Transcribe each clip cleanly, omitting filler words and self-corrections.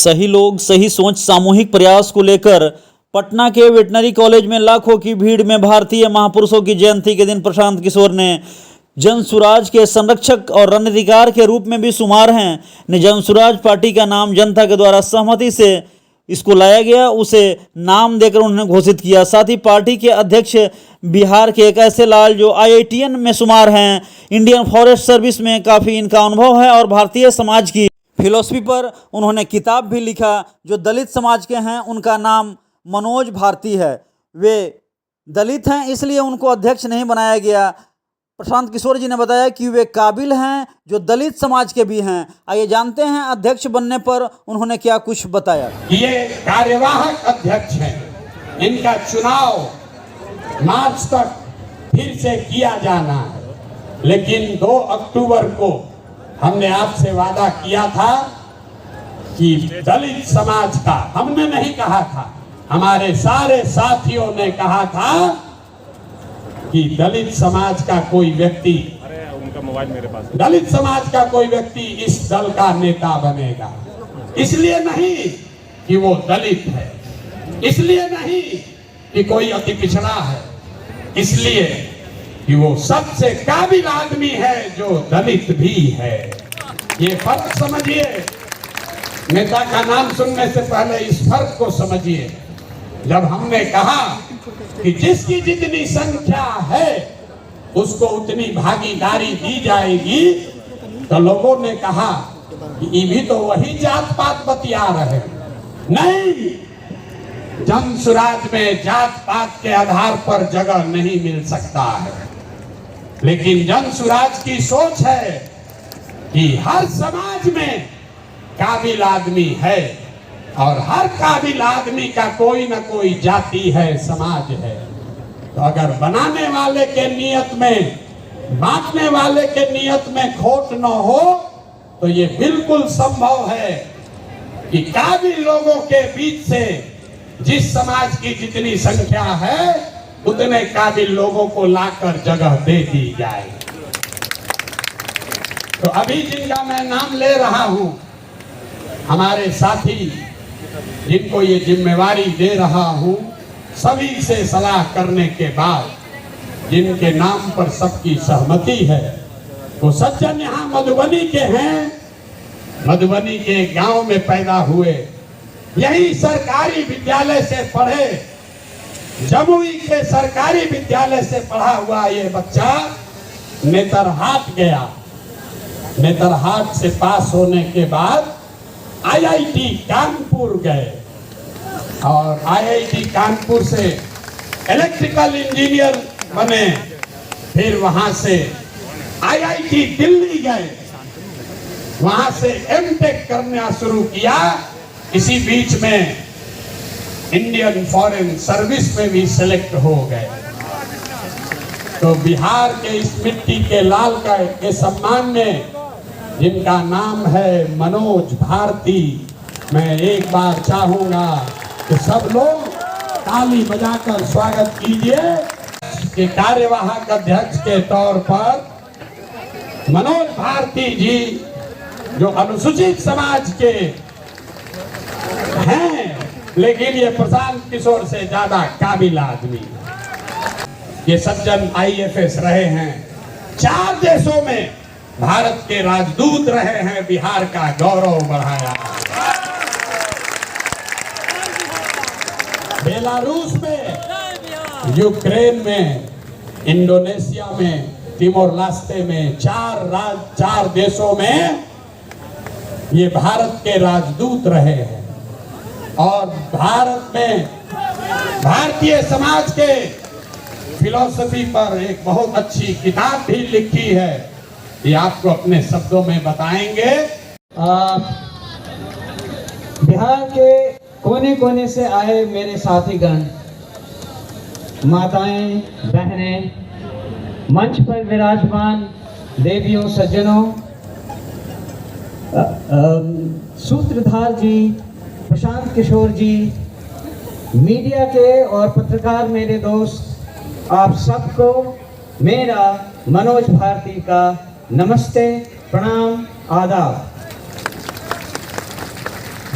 सही लोग सही सोच सामूहिक प्रयास को लेकर पटना के वेटनरी कॉलेज में लाखों की भीड़ में भारतीय महापुरुषों की जयंती के दिन प्रशांत किशोर ने जन सुराज के संरक्षक और रणनीतिकार के रूप में भी शुमार हैं ने जन सुराज पार्टी का नाम जनता के द्वारा सहमति से इसको लाया गया उसे नाम देकर उन्होंने घोषित किया। साथ ही पार्टी के अध्यक्ष बिहार के एक ऐसे लाल जो IITN में शुमार हैं, इंडियन फॉरेस्ट सर्विस में काफ़ी इनका अनुभव है और भारतीय समाज की फिलॉसफी पर उन्होंने किताब भी लिखा। जो दलित समाज के हैं उनका नाम मनोज भारती है। वे दलित हैं इसलिए उनको अध्यक्ष नहीं बनाया गया। प्रशांत किशोर जी ने बताया कि वे काबिल हैं जो दलित समाज के भी हैं। आइए जानते हैं अध्यक्ष बनने पर उन्होंने क्या कुछ बताया। ये कार्यवाहक अध्यक्ष हैं, इनका चुनाव मार्च तक फिर से किया जाना है, लेकिन 2 अक्टूबर को हमने आपसे वादा किया था कि दलित समाज का, हमने नहीं कहा था, हमारे सारे साथियों ने कहा था कि दलित समाज का कोई व्यक्ति, उनका मोबाइल मेरे पास, दलित समाज का कोई व्यक्ति इस दल का नेता बनेगा। इसलिए नहीं कि वो दलित है, इसलिए नहीं कि कोई अति पिछड़ा है, इसलिए कि वो सबसे काबिल आदमी है जो दलित भी है। ये फर्क समझिए, नेता का नाम सुनने से पहले इस फर्क को समझिए। जब हमने कहा कि जिसकी जितनी संख्या है उसको उतनी भागीदारी दी जाएगी, तो लोगों ने कहा कि ये भी तो वही जात पात बतिया रहे। नहीं, जन सुराज में जात पात के आधार पर जगह नहीं मिल सकता है, लेकिन जन सुराज की सोच है कि हर समाज में काबिल आदमी है और हर काबिल आदमी का कोई न कोई जाति है, समाज है। तो अगर बनाने वाले के नियत में, बांटने वाले के नियत में खोट न हो तो ये बिल्कुल संभव है कि काबिल लोगों के बीच से जिस समाज की जितनी संख्या है उतने काबिल लोगों को लाकर जगह दे दी जाए। तो अभी जिनका मैं नाम ले रहा हूं, हमारे साथी जिनको ये जिम्मेवारी दे रहा हूं, सभी से सलाह करने के बाद जिनके नाम पर सबकी सहमति है, वो सज्जन यहाँ मधुबनी के हैं, मधुबनी के गांव में पैदा हुए, यही सरकारी विद्यालय से पढ़े, जमुई के सरकारी विद्यालय से पढ़ा हुआ ये बच्चा नेतरहाट गया। नेतरहाट से पास होने के बाद IIT कानपुर गए और IIT कानपुर से इलेक्ट्रिकल इंजीनियर बने, फिर वहां से IIT दिल्ली गए, वहां से MTech करना शुरू किया। इसी बीच में इंडियन फॉरेन सर्विस में भी सिलेक्ट हो गए। तो बिहार के इस मिट्टी के लाल का के सम्मान में जिनका नाम है मनोज भारती, मैं एक बार चाहूंगा कि सब लोग ताली बजाकर स्वागत कीजिए कि कार्यवाहक अध्यक्ष के तौर पर मनोज भारती जी, जो अनुसूचित समाज के हैं, लेकिन ये प्रशांत किशोर से ज्यादा काबिल आदमी। ये सज्जन IFS रहे हैं, 4 देशों में भारत के राजदूत रहे हैं, बिहार का गौरव बढ़ाया। बेलारूस में, यूक्रेन में, इंडोनेशिया में, तिमोर लास्ते में, 4 देशों में ये भारत के राजदूत रहे हैं। और भारत में भारतीय समाज के फिलॉसफी पर एक बहुत अच्छी किताब भी लिखी है, ये आपको अपने शब्दों में बताएंगे। बिहार के कोने कोने से आए मेरे साथीगण, माताएं, बहनें, मंच पर विराजमान देवियों, सज्जनों, सूत्रधार जी, प्रशांत किशोर जी, मीडिया के और पत्रकार मेरे दोस्त, आप सबको मेरा मनोज भारती का नमस्ते, प्रणाम, आदाब।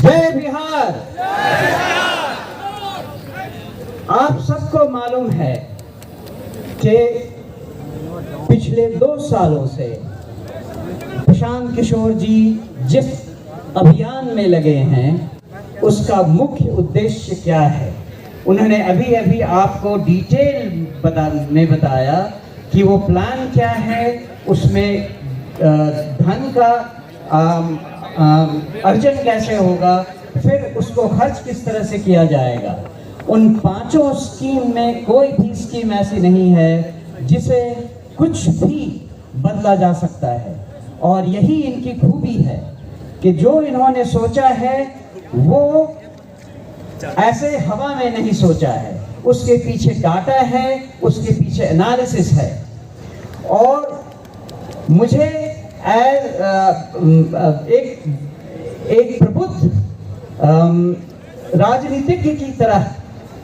जय बिहार। आप सबको मालूम है कि पिछले 2 सालों से प्रशांत किशोर जी जिस अभियान में लगे हैं उसका मुख्य उद्देश्य क्या है। उन्होंने अभी अभी आपको डिटेल में बताया कि वो प्लान क्या है, उसमें धन का अर्जन कैसे होगा, फिर उसको खर्च किस तरह से किया जाएगा। उन 5 स्कीम में कोई भी स्कीम ऐसी नहीं है जिसे कुछ भी बदला जा सकता है, और यही इनकी खूबी है कि जो इन्होंने सोचा है वो ऐसे हवा में नहीं सोचा है, उसके पीछे डाटा है, उसके पीछे एनालिसिस है। और मुझे एक प्रबुद्ध राजनीतिज्ञ की तरह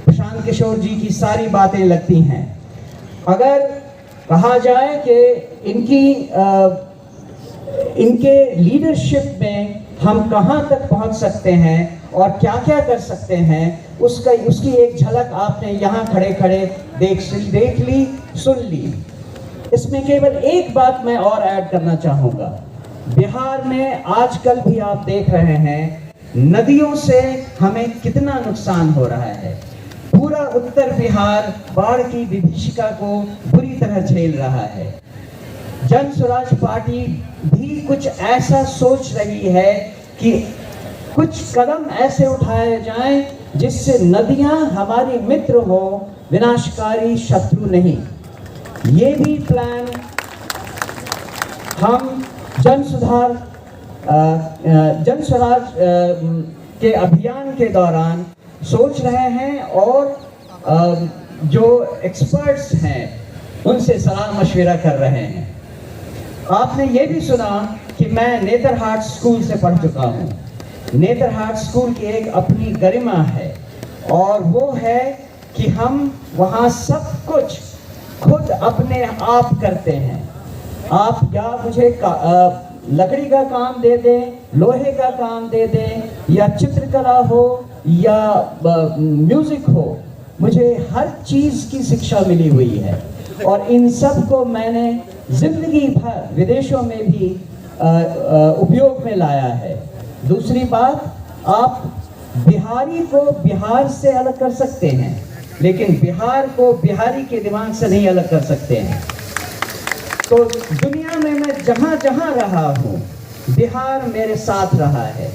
प्रशांत किशोर जी की सारी बातें लगती हैं। अगर कहा जाए कि इनके लीडरशिप में हम कहां तक पहुंच सकते हैं और क्या क्या कर सकते हैं, उसकी एक झलक आपने यहां खड़े खड़े देख ली, सुन ली। इसमें केवल एक बात मैं और ऐड करना चाहूँगा। बिहार में आजकल भी आप देख रहे हैं नदियों से हमें कितना नुकसान हो रहा है। पूरा उत्तर बिहार बाढ़ की विभीषिका को बुरी तरह झेल रहा है। जन स्वराज पार्टी भी कुछ ऐसा सोच रही है कि कुछ कदम ऐसे उठाए जाएं जिससे नदियां हमारी मित्र हो, विनाशकारी शत्रु नहीं। ये भी प्लान हम जन स्वराज के अभियान के दौरान सोच रहे हैं, और जो एक्सपर्ट्स हैं उनसे सलाह मशविरा कर रहे हैं। आपने ये भी सुना कि मैं नेतरहाट स्कूल से पढ़ चुका हूँ। नेतरहाट स्कूल की एक अपनी गरिमा है, और वो है कि हम वहाँ सब कुछ खुद अपने आप करते हैं। आप या मुझे लकड़ी का काम दे दें, लोहे का काम दे दें, या चित्रकला हो या म्यूजिक हो, मुझे हर चीज़ की शिक्षा मिली हुई है, और इन सब को मैंने जिंदगी भर विदेशों में भी उपयोग में लाया है। दूसरी बात, आप बिहारी को बिहार से अलग कर सकते हैं, लेकिन बिहार को बिहारी के दिमाग से नहीं अलग कर सकते हैं। तो दुनिया में मैं जहाँ जहाँ रहा हूँ, बिहार मेरे साथ रहा है।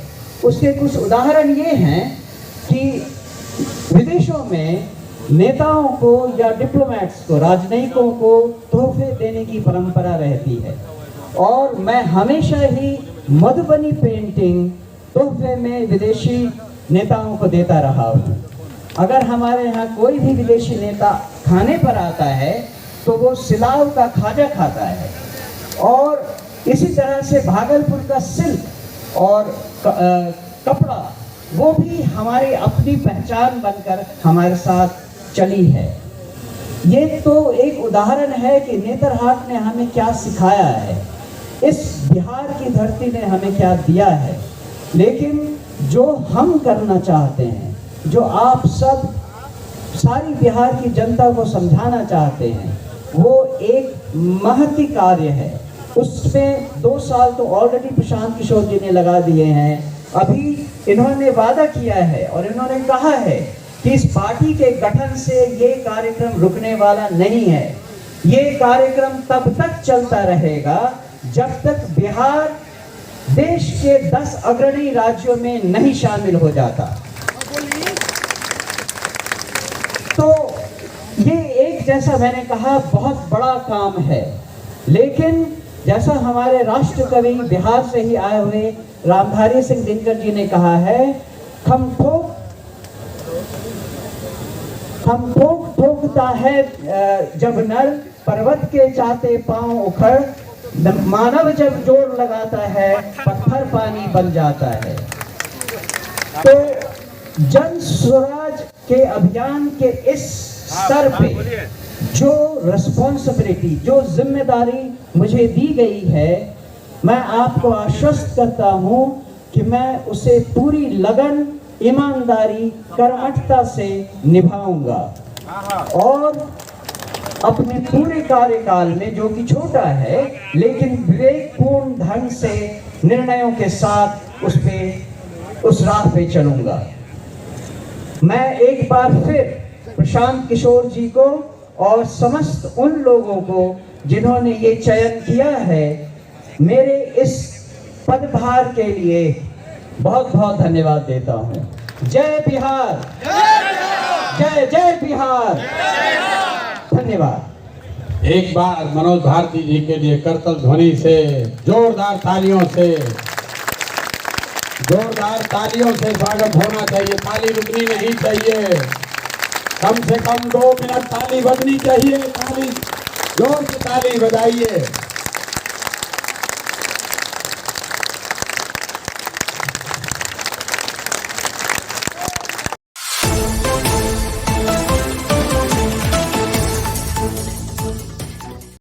उसके कुछ उदाहरण ये हैं कि विदेशों में नेताओं को या डिप्लोमेट्स को, राजनयिकों को तोहफे देने की परंपरा रहती है, और मैं हमेशा ही मधुबनी पेंटिंग तोहफे में विदेशी नेताओं को देता रहा हूँ। अगर हमारे यहाँ कोई भी विदेशी नेता खाने पर आता है तो वो सिलाव का खाजा खाता है, और इसी तरह से भागलपुर का सिल्क और कपड़ा, वो भी हमारी अपनी पहचान बनकर हमारे साथ चली है। ये तो एक उदाहरण है कि नेतरहाट ने हमें क्या सिखाया है, इस बिहार की धरती ने हमें क्या दिया है। लेकिन जो हम करना चाहते हैं, जो आप सब सारी बिहार की जनता को समझाना चाहते हैं, वो एक महती कार्य है। उसमें 2 साल तो ऑलरेडी प्रशांत किशोर जी ने लगा दिए हैं। अभी इन्होंने वादा किया है और इन्होंने कहा है कि इस पार्टी के गठन से ये कार्यक्रम रुकने वाला नहीं है। ये कार्यक्रम तब तक चलता रहेगा जब तक बिहार देश के 10 अग्रणी राज्यों में नहीं शामिल हो जाता। तो ये एक, जैसा मैंने कहा, बहुत बड़ा काम है। लेकिन जैसा हमारे राष्ट्र कवि बिहार से ही आए हुए रामधारी सिंह दिनकर जी ने कहा है, हम ठोकता है जब नर, पर्वत के चाहते पांव उखड़, मानव जब जोर लगाता है पत्थर पानी बन जाता है। तो जन स्वराज के अभियान के इस स्तर पे जो रिस्पॉन्सिबिलिटी, जो जिम्मेदारी मुझे दी गई है, मैं आपको आश्वस्त करता हूं कि मैं उसे पूरी लगन, ईमानदारी, कर्मठता से निभाऊंगा और अपने पूरे कार्यकाल में, जो कि छोटा है लेकिन विवेकपूर्ण ढंग से निर्णयों के साथ उस राह पे चलूंगा। मैं एक बार फिर प्रशांत किशोर जी को और समस्त उन लोगों को जिन्होंने ये चयन किया है, मेरे इस पदभार के लिए बहुत बहुत धन्यवाद देता हूँ। जय बिहार, जय जय बिहार, धन्यवाद। एक बार मनोज भारती जी के लिए करतल ध्वनि से, जोरदार तालियों से स्वागत होना चाहिए। ताली रुकनी नहीं चाहिए, कम से कम 2 मिनट ताली बजनी चाहिए। ताली, जोर से ताली बजाइए।